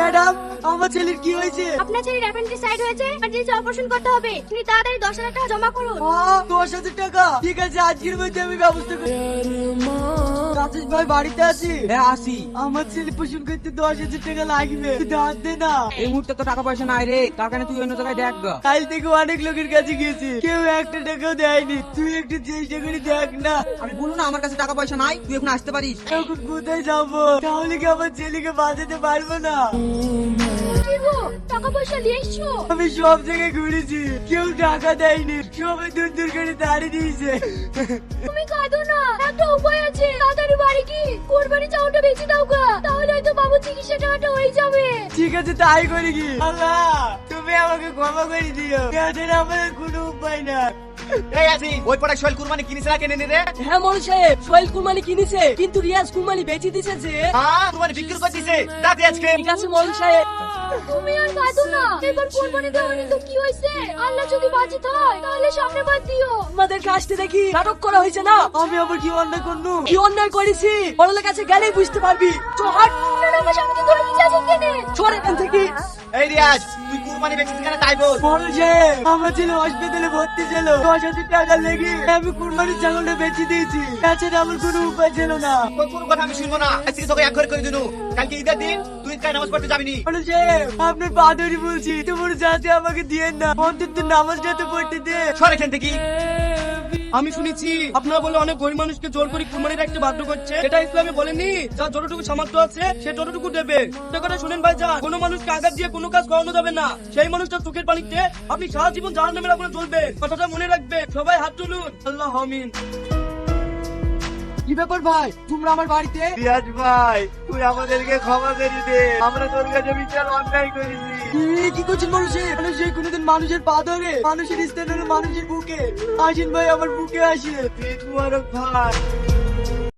Madam, আমার ছেলের কি হয়েছে? আপনার ছেলের অ্যাপেন্ডিসাইড হয়েছে, ইমার্জেন্সি অপারেশন করতে হবে। আপনি তাড়াতাড়ি 10,000 টাকা জমা করুন। 10,000 টাকা? ঠিক আছে, আজকের মধ্যে আমি ব্যবস্থা করি। রাজেশ ভাই বাড়িতে আছি? হ্যাঁ আসি। আমার ছেলে পোষণ করতে 10,000 টাকা লাগবে, ধার দে না। এই মুহূর্তে তো টাকা পয়সা নাই রে, তার কারণে তুই অন্য জায়গায় দেখ গা। কাল থেকে অনেক লোকের কাছে গেছি, কেউ একটা টাকাও দেয়নি। তুই একটু চেষ্টা করে দেখ না। আমি বলবো না আমার কাছে টাকা পয়সা নাই, তুই এখন আসতে পারিস। এখন কোথায় যাবো? তাহলে কি আমার ছেলেকে বাঁচাতে পারবো না? কি গো, টাকা পয়সা নিয়ে এসছো? আমি সব জায়গায় ঘুরেছি, কেউ টাকা দেয়নি, সবাই দূর দূর করে দাঁড়িয়ে দিয়েছে। তুমি কাঁদো না, একটা উপায় আছে। তাড়াতাড়ি বাড়ি কি কোরবানি চাউলটা বেঁচে দাও গা, তাহলে হয়তো বাবু চিকিৎসা টাকাটা হয়ে যাবে। ঠিক আছে, তাই করি কি। আল্লাহ, তুমি আমাকে ক্ষমা করে দিও, এছাড়া আমার কোনো উপায় না। এই আসি ওই পড়া সোহেল কুরবানি কিনিস না কেনে নে রে? হ্যাঁ মৌলভী সাহেব, সোহেল কুরবানি কিনেছে, কিন্তু রিয়াজ কুরবানি বেচে দিছে যে। হ্যাঁ কুরবানি বিক্রি করে দিছে, ডাকে আজকে। ঠিক আছে মৌলভী সাহেব। তুমি আর কাঁদো না, এবার কোরবানি দেওয়ানি তো কি হয়েছে? আল্লাহ যদি বাঁচিত হয় তাহলে সামনে বাদ দিও। আমাদের কাছতে দেখি নাটক করা হয়েছে না। আমি আবার কি অন্যায় করলু? কি অন্যায় করেছি বড়লোকের কাছে গেলেই বুঝতে পারবি। তো হাট, আপনারা আমার স্বামীকে ধরে নিয়ে যাবেন কেন? সর এখান থেকে। এই রিয়াজ তুই কুরবানি বেচছিস কেন তাই বল। বড় সাহেব, আমার ছেলে হসপিটালে ভর্তি ছিল, 10,000 টাকা লেগে আমি কুরবানির ছাগলটা বেঁচে দিয়েছি, এছাড়া আমার কোনো উপায় ছিল না। তোর কোনো কথা আমি শুনবো না, আজকে তোকে এক ঘরে করে দিনু। কালকে ঈদের দিন তুই কাল নামাজ পড়তে যাবি নি। বড় সাহেব, আপনার পা ধরে বলছি, তোমার যাতে আমাকে দিয়েন না, অন্তত নামাজটা তো পড়তে দে। সর এখান থেকে। আমি শুনেছি আপনারা বলে অনেক গরিব মানুষকে জোর করে কুরবানি রাখতে বাধ্য করছে। এটা ইসলামে বলেনি, যার যতটুকু সামর্থ্য আছে সে ততটুকু দেবে। একটা কথা শুনেন ভাই, যা কোনো মানুষকে আঘাত দিয়ে কোনো কাজ করানো যাবে না। সেই মানুষটার চোখের পানিতে আপনি সারা জীবন জাহান্নামের আগুনে জ্বলবে। কথাটা মনে রাখবে। সবাই হাত তুলুন। আল্লাহ আমিন। কি ব্যাপার ভাই, তোমরা আমার বাড়িতে? রিয়াজ ভাই তুই আমাদেরকে ক্ষমা করে দে, আমরা তোর কাছে বিশাল অন্যায় করেছি। কি করছেন মানুষের? মানুষ কোনোদিন মানুষের পা ধরে? মানুষের স্থান হলো মানুষের বুকে। আসেন ভাই, আমার বুকে আসেন। ঈদ মুবারক ভাই।